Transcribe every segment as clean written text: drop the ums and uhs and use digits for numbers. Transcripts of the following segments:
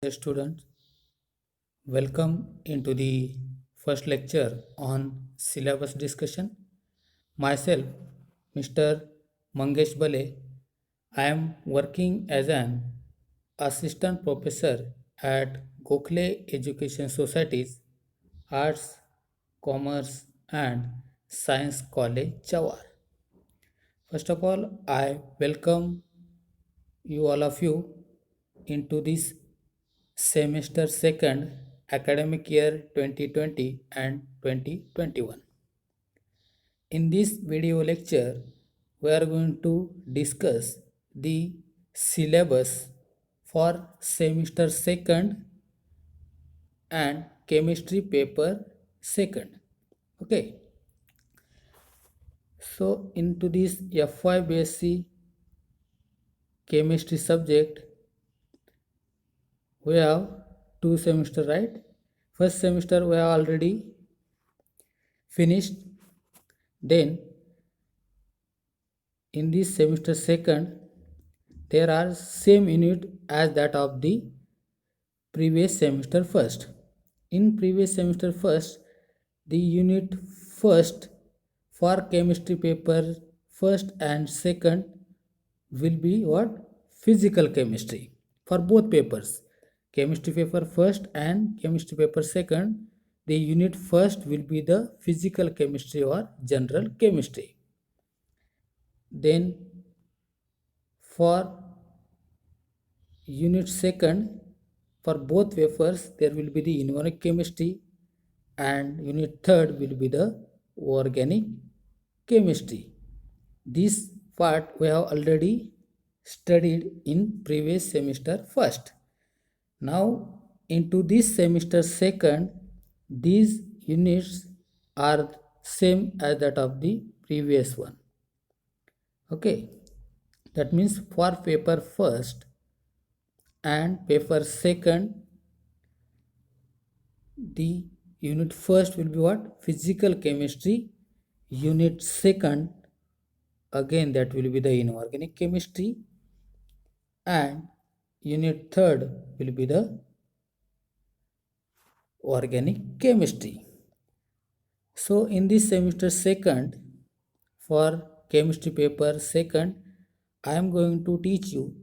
Dear students, welcome into the first lecture on syllabus discussion. Myself, Mr. Mangesh Bale, I am working as an assistant professor at Gokhale Education Society's Arts, Commerce and Science College, Jawar. First of all, I welcome all of you into this semester second academic year 2020 and 2021. In this video lecture, we are going to discuss the syllabus for semester second and chemistry paper second. Okay, so into this FY chemistry subject, we have two semester, right? First semester we have already finished. Then in this semester second, there are same unit as that of the previous semester first. In previous semester first, the unit first for chemistry paper first and second will be what? Physical chemistry for both papers. Chemistry paper first and chemistry paper second, the unit first will be the physical chemistry or general chemistry. Then for unit second, for both wafers there will be the inorganic chemistry, and unit third will be the organic chemistry. This part we have already studied in previous semester first. Now into this semester second, these units are same as that of the previous one. Okay, that means for paper first and paper second, the unit first will be what? Physical chemistry. Unit second, again that will be the inorganic chemistry, and unit third will be the organic chemistry. So in this semester second, for chemistry paper second, I am going to teach you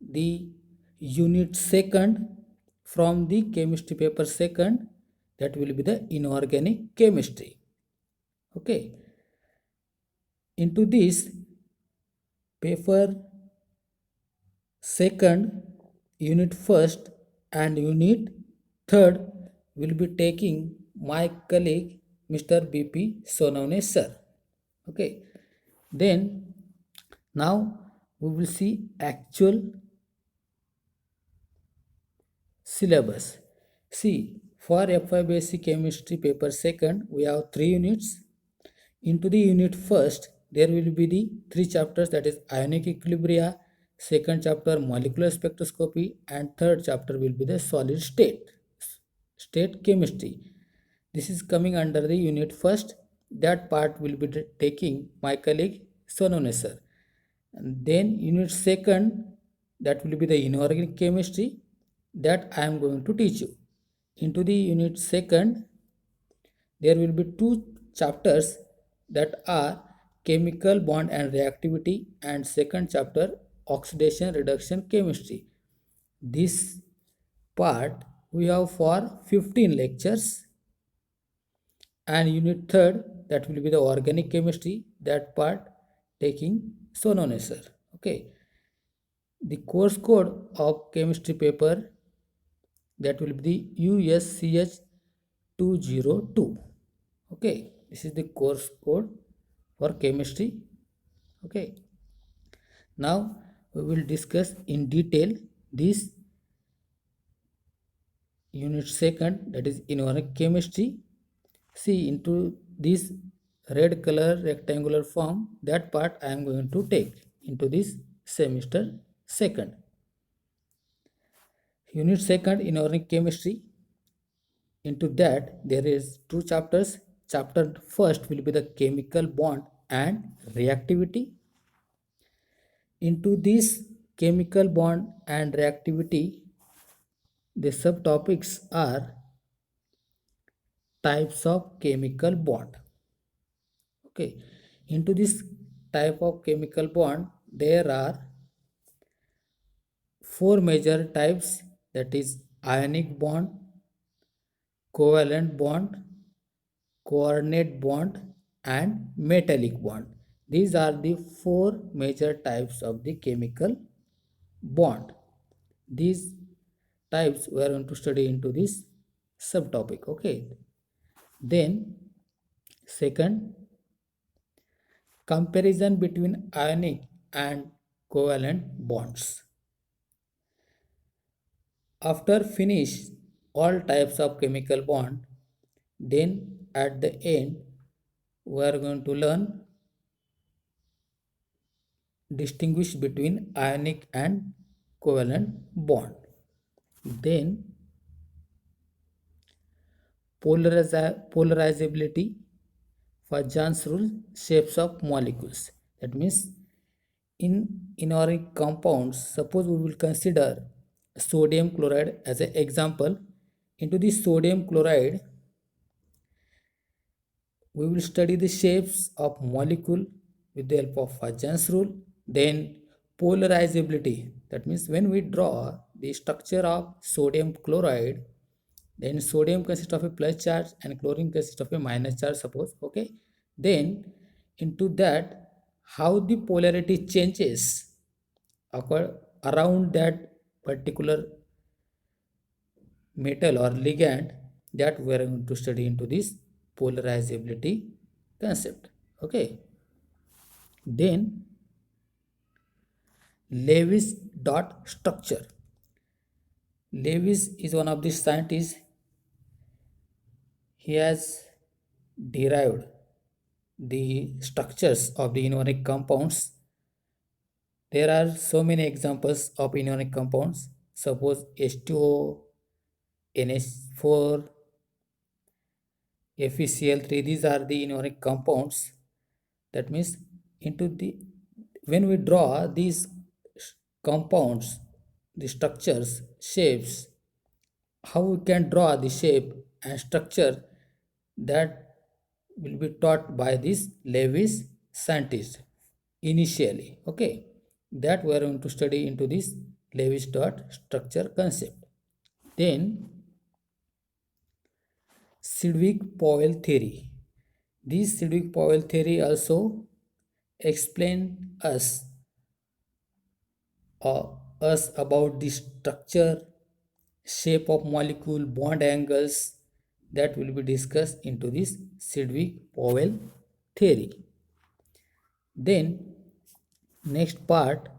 the unit second from the chemistry paper second, that will be the inorganic chemistry. Okay, into this paper second, unit first and unit third will be taking my colleague Mr. BP Sonavne sir. Okay, then now we will see actual syllabus. See, for FI Basic Chemistry paper second, we have 3 units. Into the unit first, there will be the 3 chapters, that is ionic equilibria, second chapter molecular spectroscopy, and third chapter will be the solid state chemistry. This is coming under the unit first. That part will be taking my colleague Sonone sir. And then unit second, that will be the inorganic chemistry, that I am going to teach you. Into the unit second, there will be 2 chapters, that are chemical bond and reactivity, and second chapter oxidation reduction chemistry. This part we have for 15 lectures, and unit third, that will be the organic chemistry, that part taking Sonone sir. Okay, the course code of chemistry paper, that will be the USCH 202. Okay, this is the course code for chemistry. Okay, now we will discuss in detail this unit second, that is inorganic chemistry. See, into this red color rectangular form, that part I am going to take into this semester second. Unit second, inorganic chemistry. Into that there is 2 chapters. Chapter first will be the chemical bond and reactivity. Into this chemical bond and reactivity, The subtopics are types of chemical bond. Okay, into this type of chemical bond, there are four major types, that is ionic bond, covalent bond, coordinate bond, and metallic bond. These are the four major types of the chemical bond. These types we are going to study into this subtopic. Okay, then second, comparison between ionic and covalent bonds. After finish all types of chemical bond, then at the end we are going to learn distinguish between ionic and covalent bond. Then polarizability for John's rule, shapes of molecules. That means in inorganic compounds, suppose we will consider sodium chloride as an example. Into the sodium chloride, we will study the shapes of molecule with the help of John's rule. Then polarizability, that means when we draw the structure of sodium chloride, then sodium consists of a plus charge and chlorine consists of a minus charge, suppose. Okay, then into that, how the polarity changes around that particular metal or ligand, that we are going to study into this polarizability concept. Okay, then Lewis dot structure. Lewis is one of the scientists. He has derived the structures of the inorganic compounds. There are so many examples of inorganic compounds. Suppose H2O, NH4, FeCl3. These are the inorganic compounds. That means into the when we draw these compounds, the structures, shapes, how we can draw the shape and structure, that will be taught by this Lewis scientist initially. Okay, that we are going to study into this Lewis dot structure concept. Then Sedgwick-Powell theory. This Sedgwick-Powell theory also explain uh, us about the structure, shape of molecule, bond angles, that will be discussed into this Sedgwick-Powell theory. Then next part,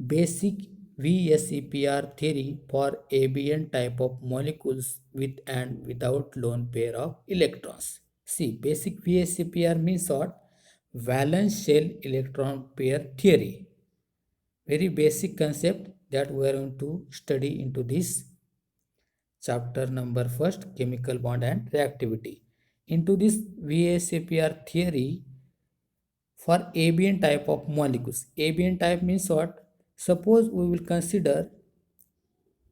basic VSEPR theory for ABN type of molecules with and without lone pair of electrons. See, basic VSEPR means what? Valence shell electron pair theory. Very basic concept that we are going to study into this chapter number first, chemical bond and reactivity. Into this VSEPR theory for ABN type of molecules. ABN type means what? Suppose we will consider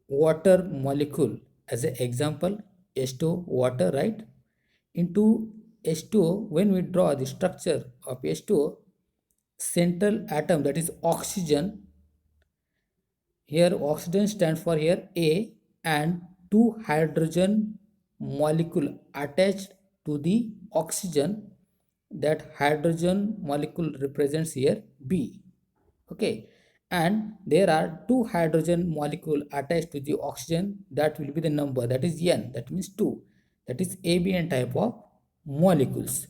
water molecule as an example, H2O, water, right? Into H2O, when we draw the structure of H2O, central atom, that is oxygen, here oxygen stands for here A, and two hydrogen molecule attached to the oxygen, that hydrogen molecule represents here B. Okay, and there are two hydrogen molecule attached to the oxygen, that will be the number, that is N, that means 2. That is ABN type of molecules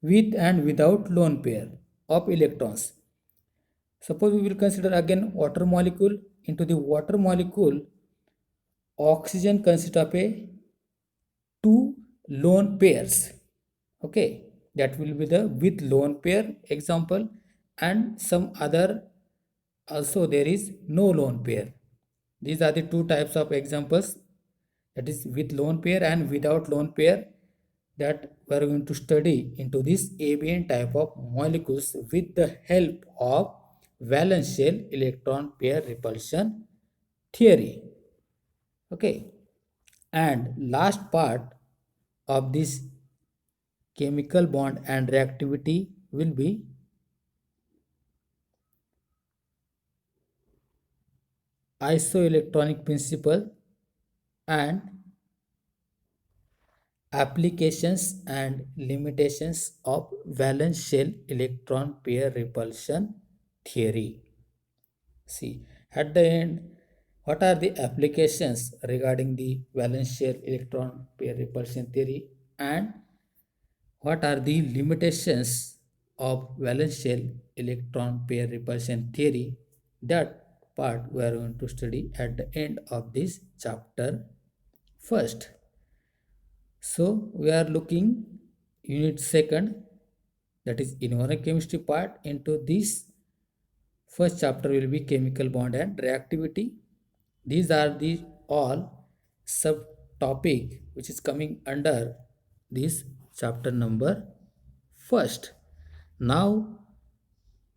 with and without lone pair of electrons. Suppose we will consider again water molecule. Into the water molecule, oxygen consists of a two lone pairs. Okay, that will be the with lone pair example, and some other also there is no lone pair. These are the two types of examples, that is with lone pair and without lone pair, that we are going to study into this ABN type of molecules with the help of valence shell electron pair repulsion theory. Okay, and last part of this chemical bond and reactivity will be isoelectronic principle and applications and limitations of valence shell electron pair repulsion theory. See, at the end, what are the applications regarding the valence shell electron pair repulsion theory, and what are the limitations of valence shell electron pair repulsion theory? That part we are going to study at the end of this chapter first. So we are looking unit second, that is inorganic chemistry part. Into this first chapter will be chemical bond and reactivity. These are the all subtopic which is coming under this chapter number first. Now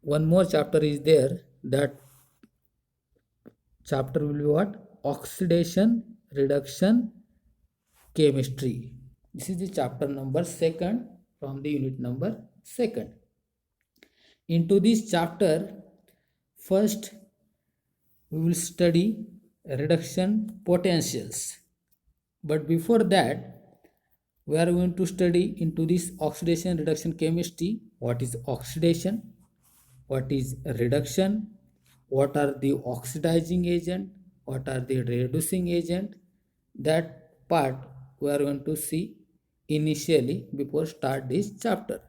one more chapter is there. That chapter will be what? Oxidation reduction chemistry. This is the chapter number second from the unit number second. Into this chapter, first we will study reduction potentials. But before that, we are going to study into this oxidation reduction chemistry. What is oxidation? What is reduction? What are the oxidizing agent? What are the reducing agent? That part we are going to see initially before start this chapter.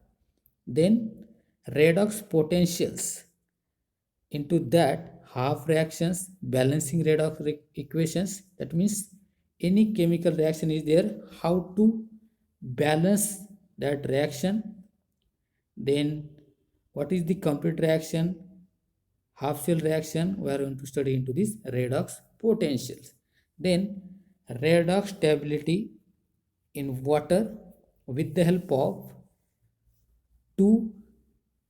Then redox potentials. Into that, half reactions, balancing redox equations. That means any chemical reaction is there, how to balance that reaction. Then what is the complete reaction? Half cell reaction we are going to study into this redox potentials. Then redox stability in water with the help of two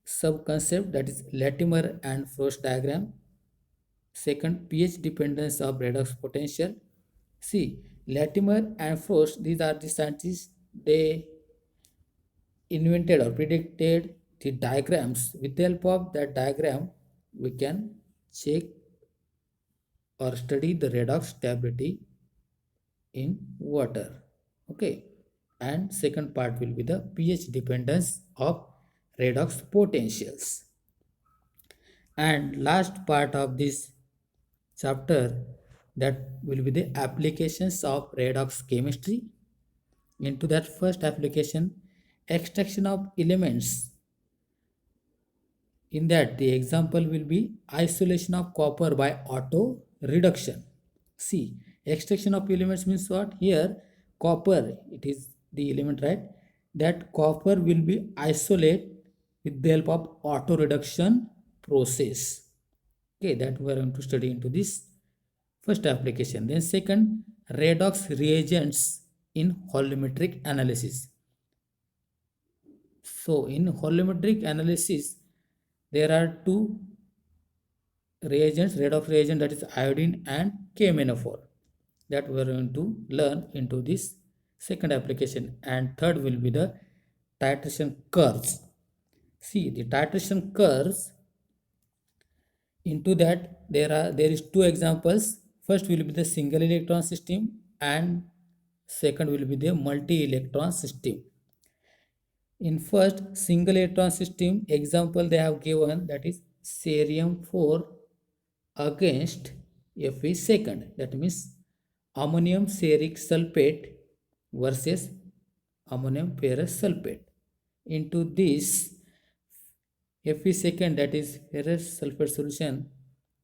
sub-concept, that is Latimer and Frost diagram. Second, pH dependence of redox potential. See, Latimer and Frost, these are the scientists, they invented or predicted the diagrams. With the help of that diagram, we can check or study the redox stability in water. Okay, and second part will be the pH dependence of redox potentials. And last part of this chapter, that will be the applications of redox chemistry. Into that first application, extraction of elements. In that, the example will be isolation of copper by auto reduction. See, extraction of elements means what? Here, copper, it is the element, right? That copper will be isolated with the help of auto reduction process. Okay, that we are going to study into this first application. Then second, redox reagents in volumetric analysis. So in volumetric analysis, there are two reagents, redox reagent, that is iodine and KMnO4, that we are going to learn into this second application. And third will be the titration curves. See, the titration curves, into that there is two examples. First will be the single electron system and second will be the multi electron system. In first single electron system example they have given, that is cerium 4 against Fe second, that means ammonium ceric sulfate versus ammonium ferrous sulfate. Into this Fe second, that is ferrous sulfate solution,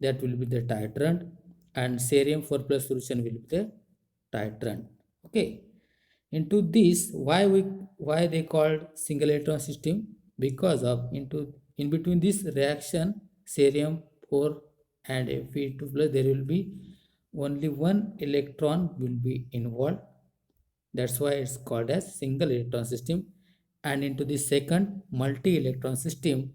that will be the titrant, and cerium 4 plus solution will be the titrant. Okay. Into this, why they called single electron system? Because of into in between this reaction cerium 4 and Fe2 plus, there will be only one electron will be involved. That's why it's called as single electron system. And into the second multi electron system,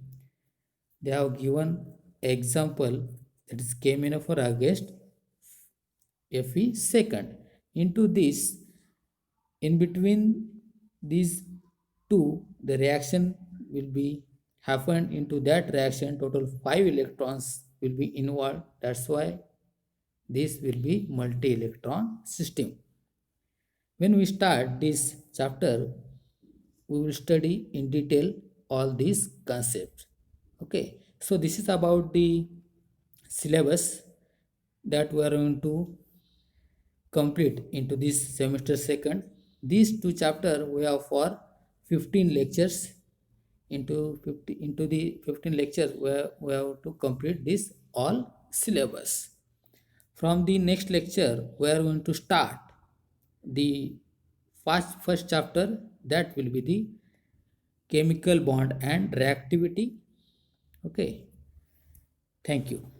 they have given example, that is KMnO4 against Fe second. Into this, in between these two, the reaction will be happen. Into that reaction, total 5 electrons will be involved. That's why this will be multi-electron system. When we start this chapter, we will study in detail all these concepts. Okay, so this is about the syllabus that we are going to complete into this semester second. These two chapter we have for 15 lectures. Into the 15 lectures we have to complete this all syllabus. From the next lecture we are going to start the first chapter, that will be the chemical bond and reactivity. Okay, thank you.